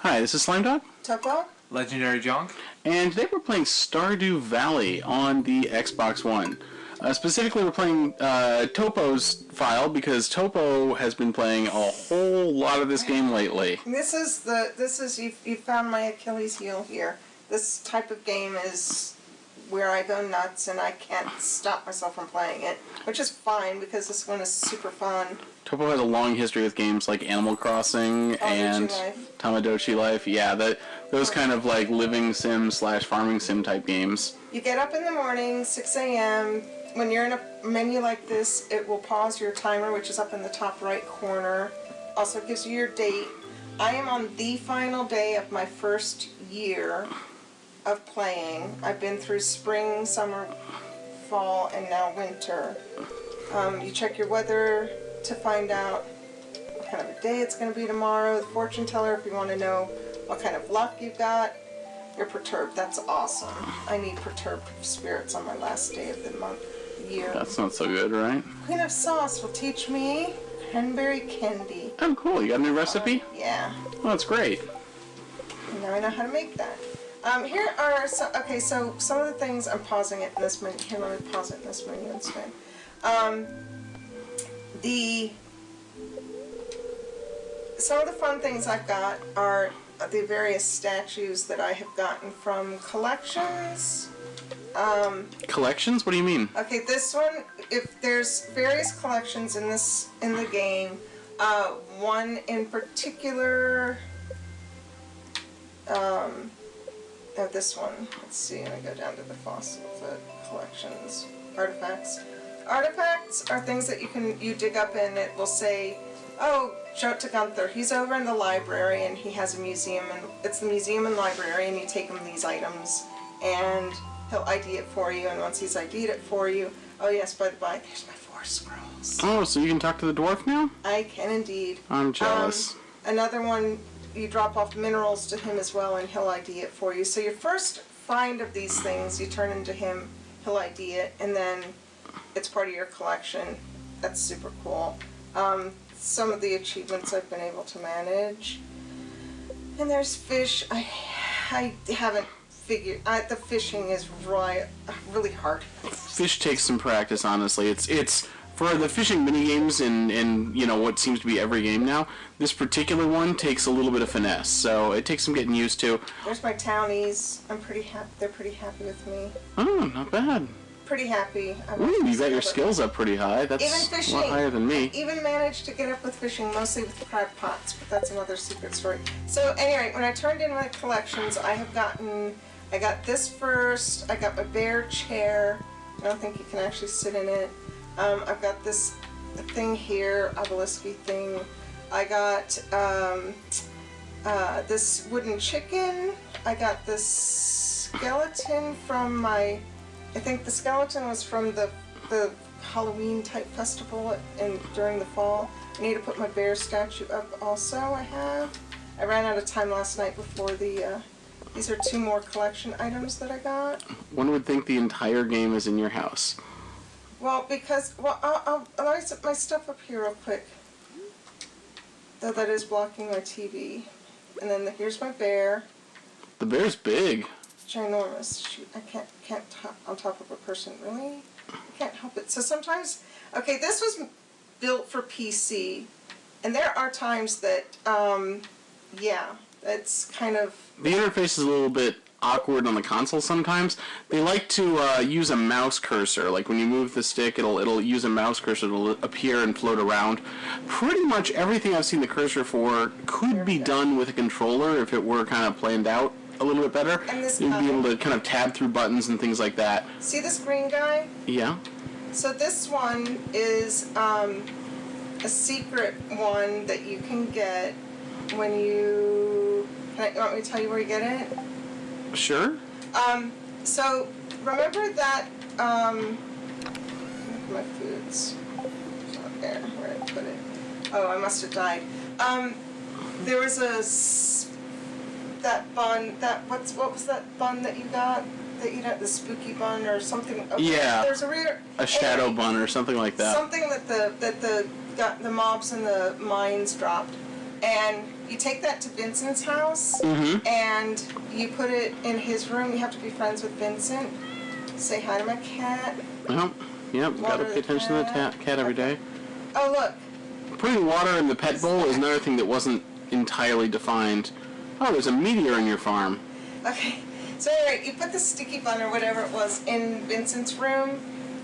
Hi, this is Slimedog. Topo. Legendary Junk. And today we're playing Stardew Valley on the Xbox1. Specifically, we're playing Topo's file because Topo has been playing a whole lot of this game lately. You found my Achilles heel here. This type of game is where I go nuts and I can't stop myself from playing it, which is fine because this one is super fun. Topo has a long history with games like Animal Crossing and Tamagotchi Life. Yeah, those kind of like living sim / farming sim type games. You get up in the morning, 6 a.m. When you're in a menu like this, it will pause your timer, which is up in the top right corner. Also gives you your date. I am on the final day of my first year of playing. I've been through spring, summer, fall, and now winter. You check your weather to find out what kind of a day it's going to be tomorrow. The fortune teller, if you want to know what kind of luck you've got. You're perturbed. That's awesome. I need perturbed spirits on my last day of the month, year. That's not so good, right? Queen of Sauce will teach me cranberry candy. Oh, cool. You got a new recipe? Yeah. Oh, that's great. And now I know how to make that. Here are so some of the things. I'm pausing it in this menu. Here, let me pause it in this menu instead. Some of the fun things I've got are the various statues that I have gotten from collections. Collections? What do you mean? Okay, this one, if there's various collections in the game, one in particular, this one, let's see, and I go down to the collections, artifacts. Artifacts are things that you dig up and it will say, oh, show it to Gunther. He's over in the library and he has a museum, and it's the museum and library, and you take him these items and he'll ID it for you, and once he's ID'd it for you, oh yes, by the by, there's my 4 scrolls. Oh, so you can talk to the dwarf now? I can indeed. I'm jealous. Another one, you drop off minerals to him as well and he'll ID it for you. So your first find of these things, you turn into him, he'll ID it, and then it's part of your collection. That's super cool. Some of the achievements I've been able to manage. And there's fish. I haven't figured. The fishing is really hard. Fish takes some practice, honestly. It's for the fishing mini games in what seems to be every game now. This particular one takes a little bit of finesse, so it takes some getting used to. There's my townies. I'm pretty happy. They're pretty happy with me. Oh, not bad. Pretty happy. Ooh, you got your skills up pretty high. That's even fishing, a lot higher than me. I even managed to get up with fishing, mostly with crab pots, but that's another secret story. So anyway, when I turned in my collections, I got this first, I got my bear chair. I don't think you can actually sit in it. I've got this thing here, obelisky thing. I got this wooden chicken. I got this skeleton from I think the skeleton was from the Halloween type festival during the fall. I need to put my bear statue up also. I ran out of time last night before these are 2 more collection items that I got. One would think the entire game is in your house. Well, let me set my stuff up here real quick. Though that is blocking my TV. And then here's my bear. The bear's big. Ginormous. Shoot, I can't top on top of a person. Really? I can't help it. So sometimes, okay, this was built for PC, and there are times that, it's kind of... The interface is a little bit awkward on the console sometimes. They like to use a mouse cursor. Like when you move the stick, it'll use a mouse cursor to appear and float around. Pretty much everything I've seen the cursor for could be done with a controller if it were kind of planned out a little bit better. You'd be able to kind of tab through buttons and things like that. See this green guy? Yeah. So this one is a secret one that you can get when you... you want me to tell you where you get it? Sure. So remember that my foods. It's not there. Where did I put it? Oh, I must have died. There was that bun. What was that bun that you got? That you got, the spooky bun or something. Okay, yeah. There's a shadow bun or something like that. Something that the mobs and the mines dropped. And you take that to Vincent's house, and you put it in his room. You have to be friends with Vincent. Say hi to my cat. Yep, gotta pay attention to the cat every day. Oh, look. Putting water in the pet bowl is another thing that wasn't entirely defined. Oh, there's a meteor in your farm. Okay. So anyway, you put the sticky bun or whatever it was in Vincent's room.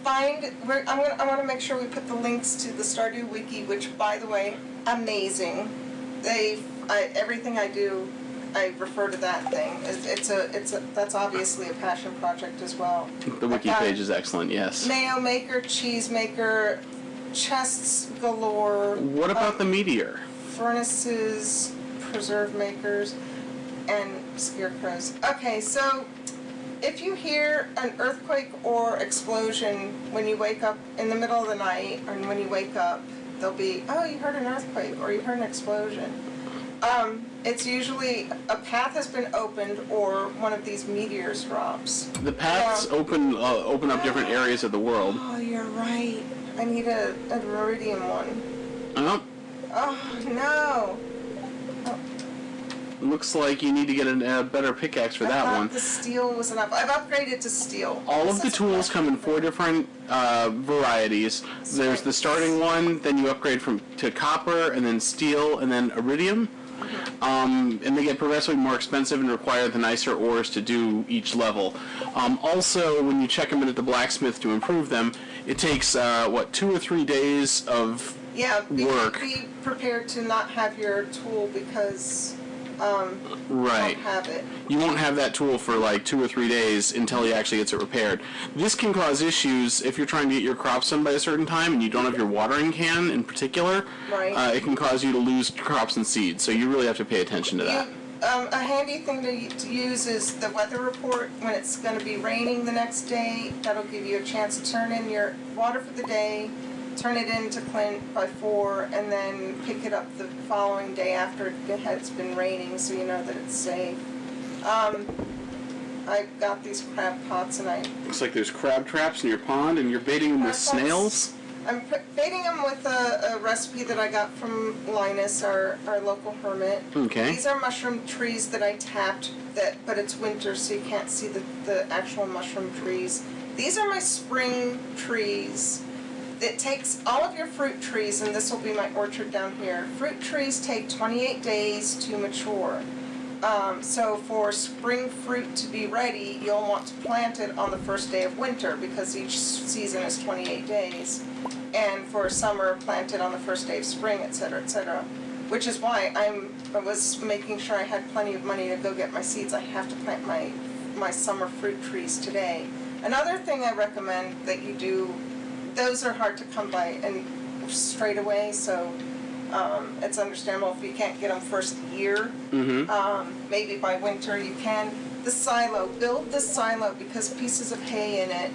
I want to make sure we put the links to the Stardew Wiki, which, by the way, amazing. Everything I do, I refer to that thing. That's obviously a passion project as well. The wiki page is excellent. Yes. Mayo maker, cheese maker, chests galore. What about the meteor? Furnaces, preserve makers, and scarecrows. Okay, so if you hear an earthquake or explosion when you wake up in the middle of the night, or when you wake up, there'll be, oh, you heard an earthquake or you heard an explosion. It's usually a path has been opened or one of these meteors drops. The paths open up different areas of the world. Oh, you're right. I need a iridium one. Oh. Oh, no. Looks like you need to get a better pickaxe for that one. The steel was enough. I've upgraded to steel. All of the tools come in 4 different varieties. There's the starting one, then you upgrade to copper, and then steel, and then iridium. And they get progressively more expensive and require the nicer ores to do each level. Also, when you check them in at the blacksmith to improve them, it takes, 2 or 3 days of work. Be prepared to not have your tool because... right. Won't have it. You won't have that tool for like 2 or 3 days until he actually gets it repaired. This can cause issues if you're trying to get your crops done by a certain time and you don't have your watering can in particular. Right. It can cause you to lose crops and seeds, so you really have to pay attention to that. A handy thing to use is the weather report when it's going to be raining the next day. That'll give you a chance to turn in your water for the day, turn it in to Clint by 4, and then pick it up the following day after it's been raining, so you know that it's safe. I got these crab pots, and Looks like there's crab traps in your pond, and you're baiting them with snails? I'm baiting them with a recipe that I got from Linus, our local hermit. Okay. These are mushroom trees that I tapped, but it's winter, so you can't see the actual mushroom trees. These are my spring trees. It takes all of your fruit trees, and this will be my orchard down here. Fruit trees take 28 days to mature. So for spring fruit to be ready, you'll want to plant it on the first day of winter because each season is 28 days. And for summer, plant it on the first day of spring, etc., etc. Which is why I was making sure I had plenty of money to go get my seeds. I have to plant my summer fruit trees today. Another thing I recommend that you do, those are hard to come by and straight away, so it's understandable if you can't get them first year. Maybe by winter you can. The silo, build the silo because pieces of hay in it.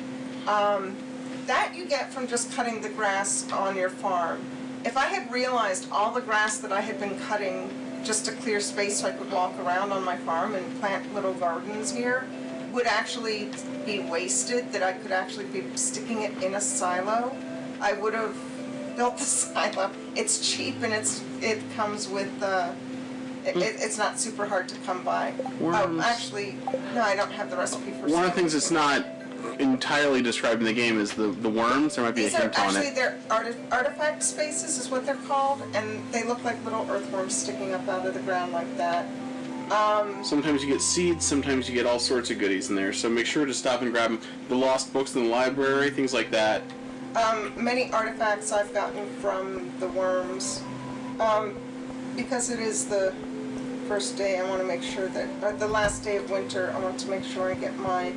That you get from just cutting the grass on your farm. If I had realized all the grass that I had been cutting just to clear space so I could walk around on my farm and plant little gardens here, would actually be wasted, that I could actually be sticking it in a silo, I would have built the silo. It's cheap and it comes with it's not super hard to come by. Worms. Actually, no, I don't have the recipe for. One of the things that's not entirely described in the game is the worms. There might be These a hint are on actually it. they're artifact spaces is what they're called, and they look like little earthworms sticking up out of the ground like that. Sometimes you get seeds, sometimes you get all sorts of goodies in there, so make sure to stop and grab them. The lost books in the library, things like that. Many artifacts I've gotten from the worms. Because it is the first day, I want to make sure that, the last day of winter, I want to make sure I get my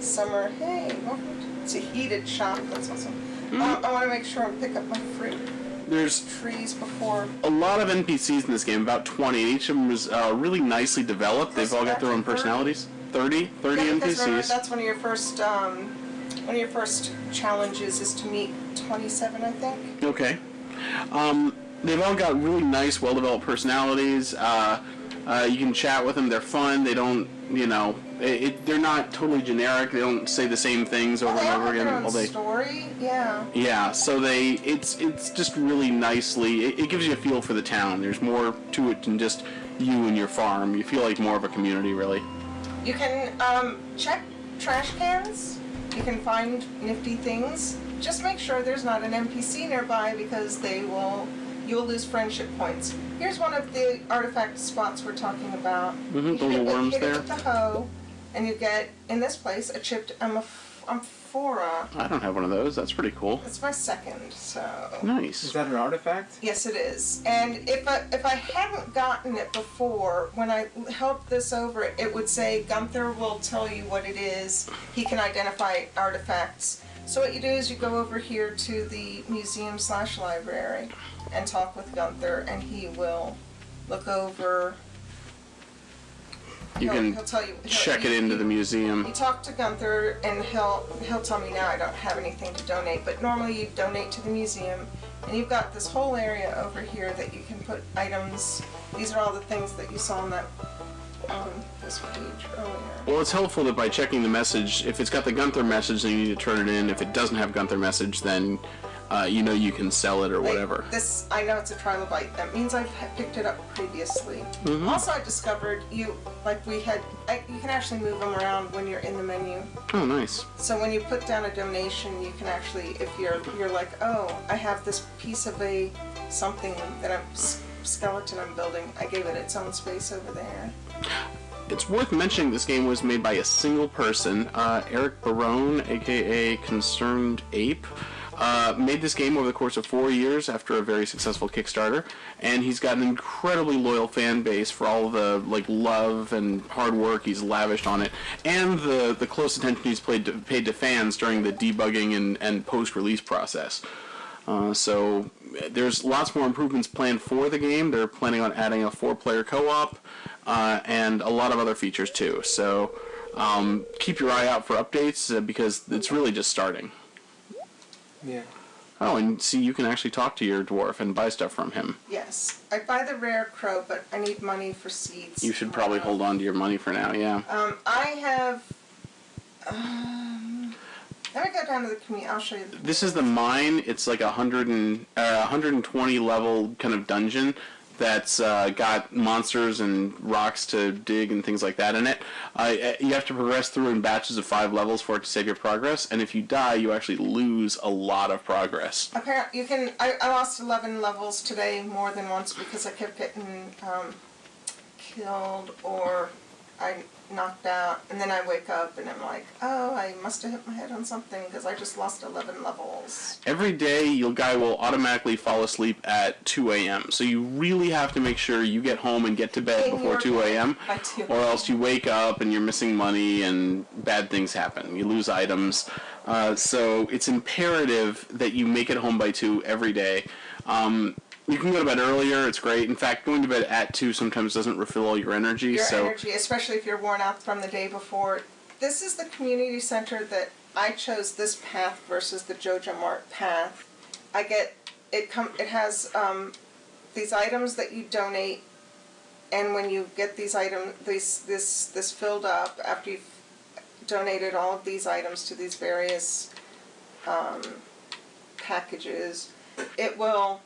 summer, hey, welcome to heated shop, that's awesome. I want to make sure I pick up my fruit. There's trees before. A lot of NPCs in this game, about 20. Each of them is really nicely developed. They've all got their own personalities. 30 NPCs. Remember, that's one of your first challenges is to meet 27, I think. Okay. They've all got really nice, well-developed personalities. You can chat with them. They're fun. They don't you know, they're not totally generic. They don't say the same things over and over again all all day. Story, yeah. Yeah, so it's just really nicely. It gives you a feel for the town. There's more to it than just you and your farm. You feel like more of a community, really. You can check trash cans. You can find nifty things. Just make sure there's not an NPC nearby because you'll lose friendship points. Here's one of the artifact spots we're talking about. The little worms hit there. It with the hoe, and you get, in this place, a chipped amphora. I don't have one of those. That's pretty cool. It's my second, so... Nice. Is that an artifact? Yes, it is. And if I hadn't gotten it before, when I held this over it, it would say, Gunther will tell you what it is. He can identify artifacts. So what you do is you go over here to the museum/library and talk with Gunther, and he will look over. He'll tell you. Check it into the museum. You talk to Gunther, and he'll tell me now I don't have anything to donate, but normally you donate to the museum, and you've got this whole area over here that you can put items. These are all the things that you saw on that this page earlier. Well, it's helpful that by checking the message, if it's got the Gunther message, then you need to turn it in. If it doesn't have Gunther message, then you know you can sell it or whatever. I know it's a trilobite. That means I've picked it up previously. Also, I discovered you can actually move them around when you're in the menu. Oh, nice. So when you put down a donation, you can actually, if you're like, oh, I have this piece of something that skeleton I'm building, I gave it its own space over there. It's worth mentioning this game was made by a single person, Eric Barone, aka Concerned Ape. Made this game over the course of 4 years after a very successful Kickstarter, and he's got an incredibly loyal fan base for all the love and hard work he's lavished on it, and the close attention he's paid to fans during the debugging and post-release process. So there's lots more improvements planned for the game. They're planning on adding a 4-player co-op and a lot of other features too. So keep your eye out for updates because it's really just starting. Yeah. Oh, and see, you can actually talk to your dwarf and buy stuff from him. Yes. I buy the rare crow, but I need money for seeds. You should probably hold on to your money for now, yeah. I have... let me go down to the community. I'll show you. This is the mine. It's like 120 level kind of dungeon that's got monsters and rocks to dig and things like that in it. You have to progress through in batches of 5 levels for it to save your progress, and if you die, you actually lose a lot of progress. Apparently, you can. I lost 11 levels today more than once because I kept getting killed or I knocked out, and then I wake up and I'm like, oh, I must have hit my head on something because I just lost 11 levels. Every day, your guy will automatically fall asleep at 2 a.m., so you really have to make sure you get home and get to bed before 2 a.m., or else you wake up and you're missing money and bad things happen. You lose items. So it's imperative that you make it home by 2 every day. You can go to bed earlier, it's great. In fact, going to bed at 2 sometimes doesn't refill all your energy. Energy, especially if you're worn out from the day before. This is the community center that I chose this path versus the Joja Mart path. It has these items that you donate, and when you get these items, this filled up after you've donated all of these items to these various packages, it will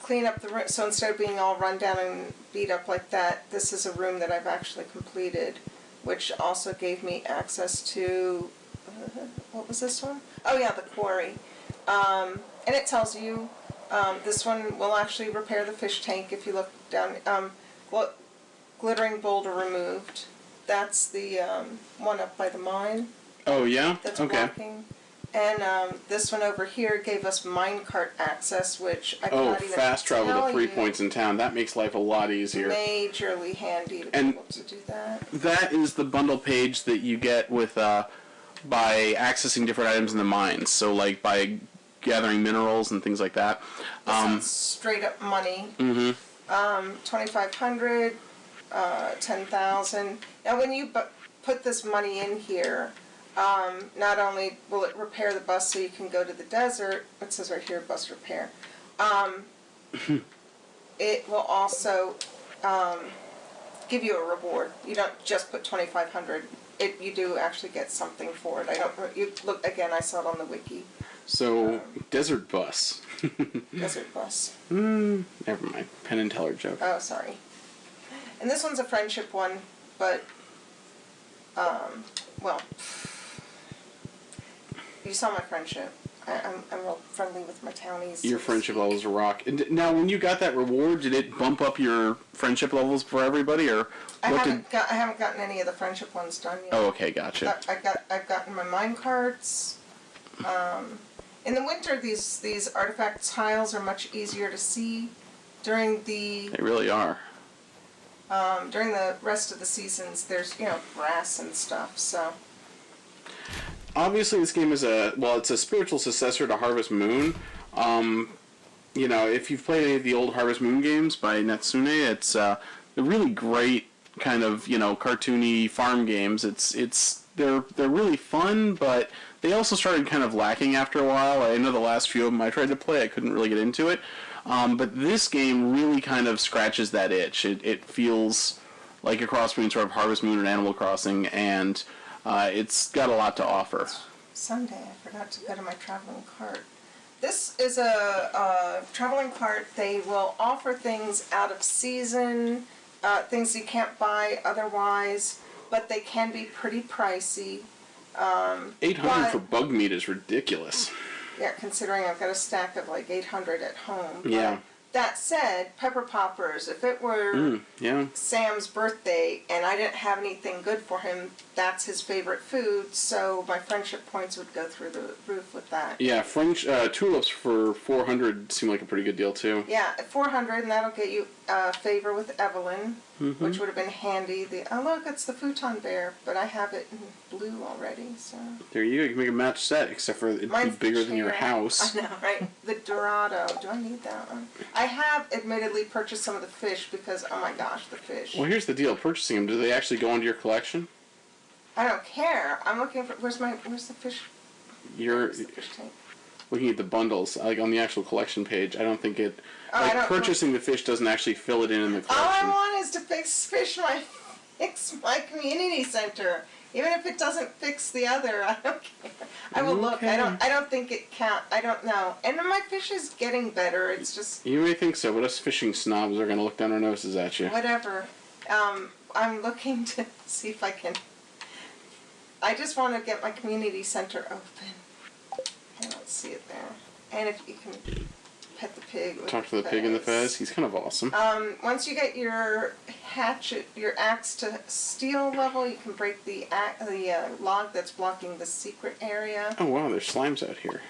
clean up the room. So instead of being all run down and beat up like that, this is a room that I've actually completed, which also gave me access to what was this one? Oh yeah, the quarry. And it tells you this one will actually repair the fish tank if you look down. Glittering boulder removed. That's the one up by the mine. Oh yeah? That's okay. working. And this one over here gave us minecart access, which I cannot even fast travel tell to 3 you, points in town. That makes life a lot easier. majorly handy to be able to do that. That is the bundle page that you get with by accessing different items in the mines. So like by gathering minerals and things like that. This is straight up money. 2,500, 10,000. Now when you put this money in here, not only will it repair the bus so you can go to the desert, it says right here, bus repair, it will also give you a reward. You don't just put 2,500. You do actually get something for it. I don't. You look again. I saw it on the wiki. So, Desert Bus. Desert Bus. Never mind. Penn and Teller joke. Oh, sorry. And this one's a friendship one, but well, you saw my friendship. I'm real friendly with my townies. Your friendship levels rock. And now, when you got that reward, did it bump up your friendship levels for everybody, or I haven't gotten any of the friendship ones done yet. Oh, okay, gotcha. I've gotten my mine carts. In the winter, these artifact tiles are much easier to see. During the They really are. during the rest of the seasons, there's grass and stuff. So. Obviously, this game is it's a spiritual successor to Harvest Moon. If you've played any of the old Harvest Moon games by Natsume, it's a really great kind of cartoony farm games. They're really fun, but they also started kind of lacking after a while. I know the last few of them I tried to play, I couldn't really get into it. But this game really kind of scratches that itch. It feels like a cross between sort of Harvest Moon and Animal Crossing, and it's got a lot to offer. Sunday, I forgot to go to my traveling cart. This is a traveling cart. They will offer things out of season, things you can't buy otherwise, but they can be pretty pricey. 800 for bug meat is ridiculous. Yeah, considering I've got a stack of like 800 at home. Yeah. That said, pepper poppers, if it were Sam's birthday and I didn't have anything good for him, that's his favorite food, so my friendship points would go through the roof with that. Yeah, French tulips for 400 seem like a pretty good deal, too. Yeah, at 400, and that'll get you favor with Evelyn, which would have been handy. Oh, look, it's the futon bear, but I have it in blue already, so... There you go. You can make a match set, except for it'd be bigger than your house. I know, right? The Dorado. Do I need that one? I have admittedly purchased some of the fish because, oh my gosh, the fish. Well, here's the deal. Purchasing them, do they actually go into your collection? I don't care. I'm looking for... Where's the fish? You're looking at the bundles, like on the actual collection page. I don't think it... purchasing the fish doesn't actually fill it in the collection. All I want is to fix my community center. Even if it doesn't fix the other, I don't care. I will look. I don't think it count. I don't know. And my fish is getting better. It's just... You may think so, but us fishing snobs are going to look down our noses at you. Whatever. I'm looking to see if I can... I just want to get my community center open. I don't see it there. And if you can pet the pig. Talk to the pig and the fez. He's kind of awesome. Once you get your hatchet, your axe to steel level, you can break the log that's blocking the secret area. Oh wow, there's slimes out here.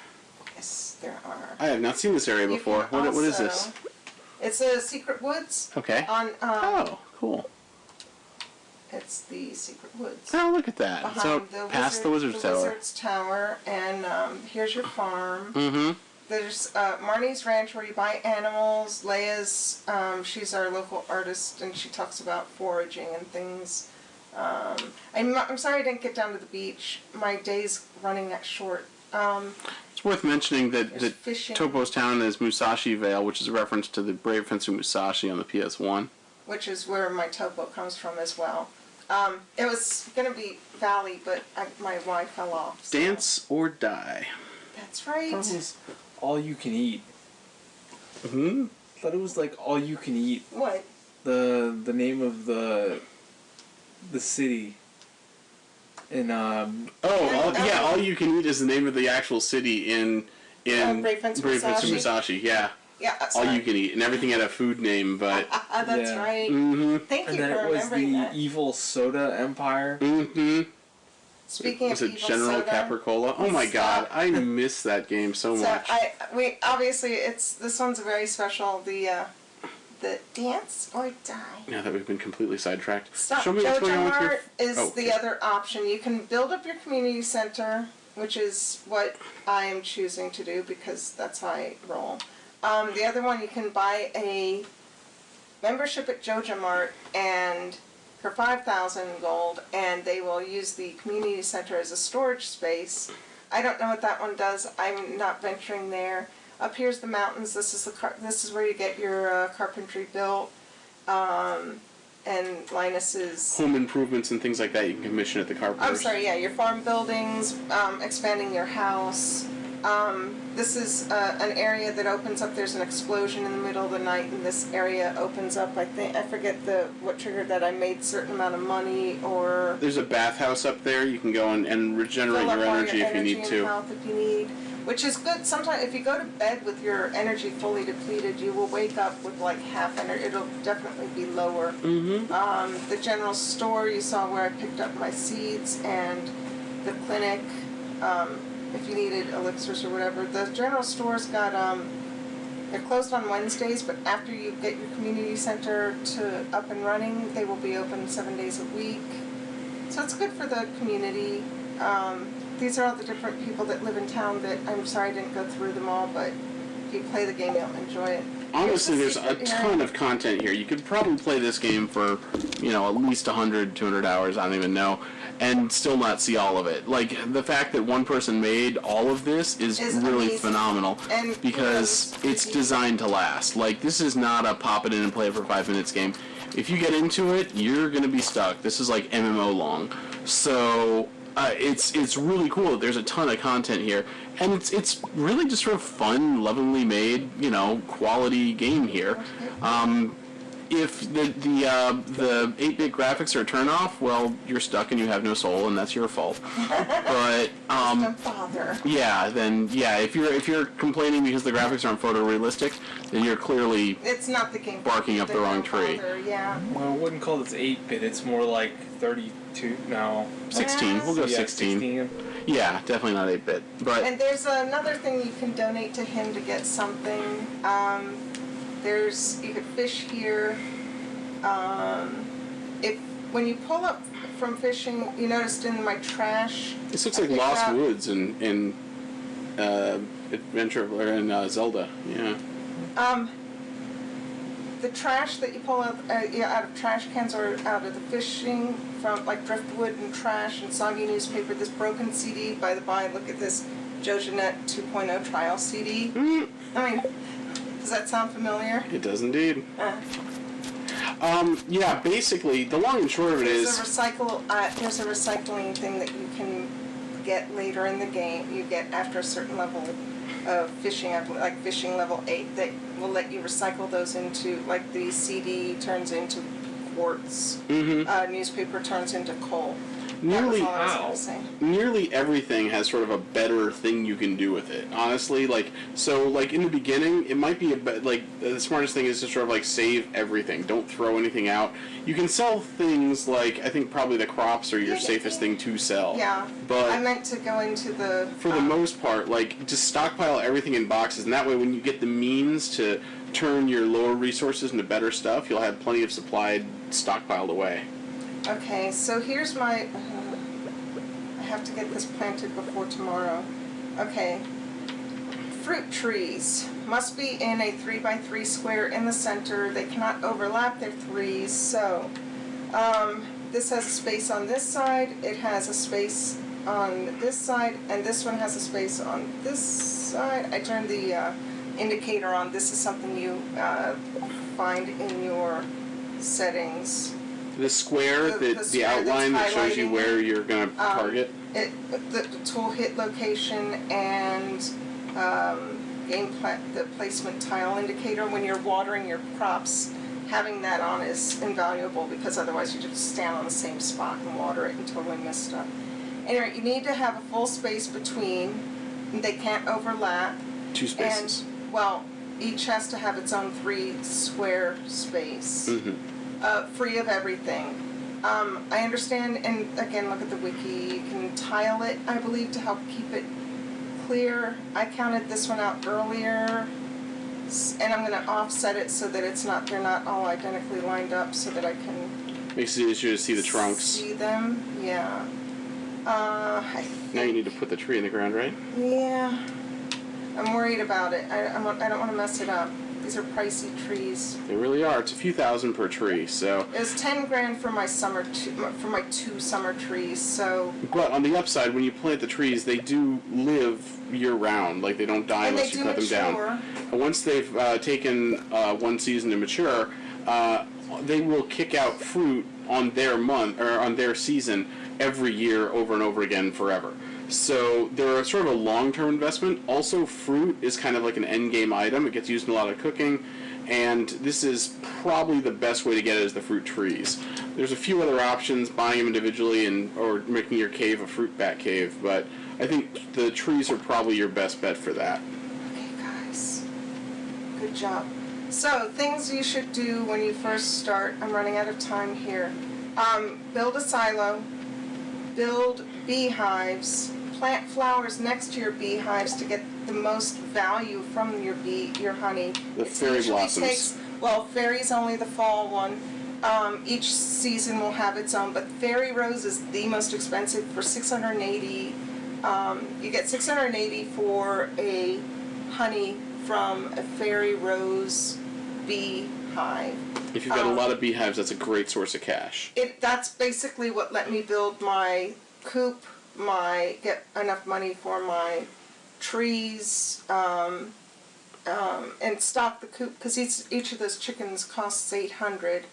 Yes, there are. I have not seen this area before. What is this? It's a secret woods. Okay. Oh, cool. It's the secret woods. Oh, look at that. So past the Wizard's Tower. The Wizard's Tower, and here's your farm. Mm-hmm. There's Marnie's Ranch where you buy animals. Leia's, she's our local artist, and she talks about foraging and things. I'm sorry I didn't get down to the beach. My day's running that short. It's worth mentioning that Topo's town is Musashi Vale, which is a reference to the Brave Fencer Musashi on the PS1. Which is where my Topo comes from as well. It was going to be Valley, but my Y fell off. So. Dance or die. That's right. That was all you can eat. Hmm? I thought it was like all you can eat. What? The name of the city. In all you can eat is the name of the actual city in Brave Fencer Musashi. Yeah. Yeah, all you can eat, and everything had a food name, but that's right. Mm-hmm. Thank you and then for it was remembering that. evil soda empire. Mm-hmm. Speaking of evil soda, was it General Capricola? Oh my God, I miss that game so much. Obviously this one's very special. The dance or die. Now that we've been completely sidetracked, show me what's going on with your... is the other option. You can build up your community center, which is what I am choosing to do because that's how I roll. The other one, you can buy a membership at Joja Mart and for 5,000 gold, and they will use the community center as a storage space. I don't know what that one does. I'm not venturing there. Up here's the mountains. This is where you get your carpentry built. and Linus's... Home improvements and things like that you can commission at the carpenters. I'm sorry, yeah, your farm buildings, expanding your house. This is an area that opens up. There's an explosion in the middle of the night, and this area opens up. I forget what triggered that. I made a certain amount of money, or there's a bathhouse up there. You can go and regenerate your energy if you need to. Health if you need, which is good. Sometimes if you go to bed with your energy fully depleted, you will wake up with like half energy. It'll definitely be lower. Mm-hmm. The general store you saw where I picked up my seeds, and the clinic. If you needed elixirs or whatever. The general store's got, they're closed on Wednesdays, but after you get your community center up and running, they will be open 7 days a week. So it's good for the community. These are all the different people that live in town that, I'm sorry I didn't go through them all, but if you play the game, you'll enjoy it. Honestly, there's a ton of content here. You could probably play this game for, at least 100, 200 hours, I don't even know, and still not see all of it. Like, the fact that one person made all of this is really amazing. Phenomenal, and because it's designed to last. Like, this is not a pop it in and play it for 5 minutes game. If you get into it, you're going to be stuck. This is like MMO long. So... it's really cool. There's a ton of content here, and it's really just sort of fun, lovingly made, quality game here. If the 8-bit graphics are a turn-off, well, you're stuck and you have no soul, and that's your fault. But don't bother. If you're complaining because the graphics aren't photorealistic, then you're clearly it's not the game barking up the wrong tree. Yeah. Well, I wouldn't call this 8-bit. It's more like 32. No, 16. We'll go 16. 16. Yeah, definitely not 8-bit. But and there's another thing you can donate to him to get something. You could fish here. When you pull up from fishing, you noticed in my trash. This looks like Lost Woods in Adventure or in Zelda. Yeah. The trash that you pull out of trash cans or out of the fishing from like driftwood and trash and soggy newspaper. This broken CD, by the by, look at this Joe Jeanette 2.0 trial CD. Mm. I mean, does that sound familiar? It does indeed. Basically, the long and short of it is... There's a recycling thing that you can get later in the game. You get after a certain level of fishing, like fishing level 8, that will let you recycle those into, like the CD turns into quartz, newspaper turns into coal. Nearly Nearly everything has sort of a better thing you can do with it. Honestly, in the beginning, it might be the smartest thing is to sort of save everything. Don't throw anything out. You can sell things I think probably the crops are your safest thing to sell. Yeah. But I meant to go into the... For the most part, just stockpile everything in boxes, and that way when you get the means to turn your lower resources into better stuff, you'll have plenty of supplied stockpiled away. Okay, so here's my... I have to get this planted before tomorrow. Okay. Fruit trees must be in a 3x3 square in the center. They cannot overlap their trees, so this has a space on this side, it has a space on this side, and this one has a space on this side. I turned the indicator on. This is something you find in your settings. The square, the outline that shows you where you're going to target? The tool hit location and the placement tile indicator. When you're watering your crops, having that on is invaluable because otherwise you just stand on the same spot and water it and totally miss stuff. Anyway, you need to have a full space between. They can't overlap. 2 spaces. And, each has to have its own 3 square space. Mm-hmm. Free of everything. I understand, and again, look at the wiki. You can tile it, I believe, to help keep it clear. I counted this one out earlier, and I'm going to offset it so that they're not all identically lined up, so that I can. Makes it easier to see the trunks. See them, yeah. Now you need to put the tree in the ground, right? Yeah. I'm worried about it. I don't want to mess it up. These are pricey trees. They really are. It's a few thousand per tree, so. It was $10,000 for my 2 summer trees. So. But on the upside, when you plant the trees, they do live year round. They don't die unless you cut them down. And once they've taken 1 season to mature, they will kick out fruit on their month or on their season every year over and over again forever. So they're sort of a long-term investment. Also, fruit is kind of like an end-game item. It gets used in a lot of cooking, and this is probably the best way to get it is the fruit trees. There's a few other options, buying them individually or making your cave a fruit bat cave, but I think the trees are probably your best bet for that. Okay, guys. Good job. So, things you should do when you first start. I'm running out of time here. Build a silo. Build beehives. Plant flowers next to your beehives to get the most value from your honey. The fairy blossoms. Fairy's only the fall one. Each season will have its own, but fairy rose is the most expensive for $680. You get $680 for a honey from a fairy rose beehive. If you've got a lot of beehives, that's a great source of cash. That's basically what let me build my coop, get enough money for my trees, and stock the coop, because each of those chickens costs $800.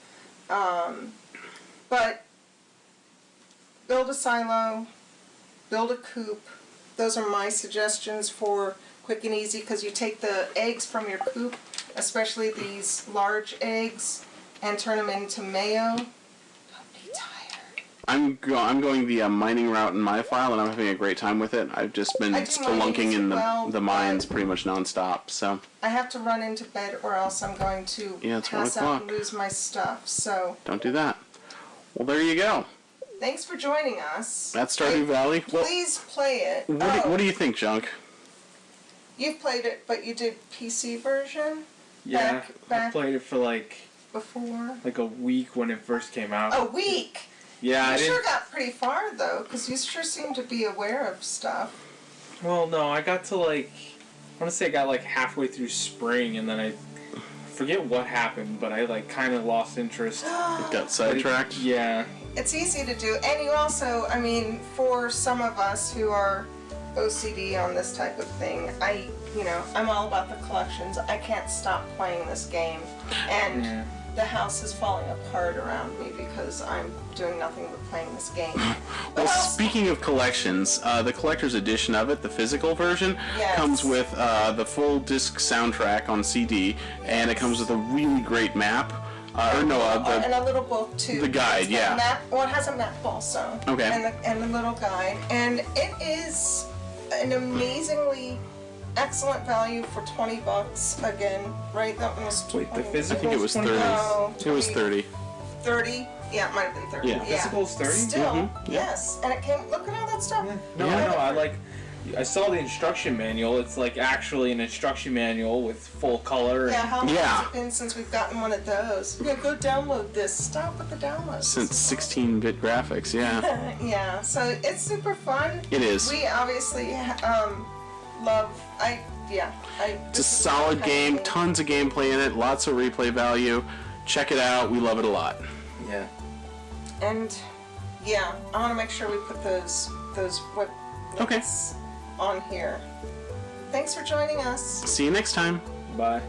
But build a silo, build a coop. Those are my suggestions for quick and easy, because you take the eggs from your coop, especially these large eggs, and turn them into mayo. Don't be tired. I'm going the mining route in my file, and I'm having a great time with it. I've just been spelunking in the mines pretty much nonstop. So I have to run into bed, or else I'm going to pass out and lose my stuff. So don't do that. Well, there you go. Thanks for joining us. That's Stardew Valley. Please play it. What do you think, Junk? You've played it, but you did PC version? Yeah, Back I played it for before? like a week when it first came out. A week? Yeah, You sure got pretty far, though, because you sure seem to be aware of stuff. Well, no, I got to I want to say I got halfway through spring, and then I forget what happened, but I kind of lost interest. It got sidetracked? Yeah. It's easy to do, and you also, for some of us who are OCD on this type of thing, I'm all about the collections. I can't stop playing this game, and the house is falling apart around me because I'm doing nothing but playing this game. Well, speaking of collections, the collector's edition of it, the physical version, comes with the full disc soundtrack on CD, and it comes with a really great map. And a little book too. The guide, it has a map also. Okay. And the little guide, and it is an amazingly excellent value for $20 again, right? That was 20. Wait, the physical. I think it was 30. No, it was 30. 30? Yeah, it might have been 30. Yeah. Physical's 30? Still, yes. And it came. Look at all that stuff. No, I know. I saw the instruction manual. It's actually an instruction manual with full color. Yeah, how long has it been since we've gotten one of those? Yeah, go download this. Stop with the downloads. Since 16-bit graphics, yeah. Yeah, so it's super fun. It is. We obviously love. It's a solid game. Tons of gameplay in it. Lots of replay value. Check it out. We love it a lot. Yeah. And I want to make sure we put those web links on here. Thanks for joining us. See you next time. Bye.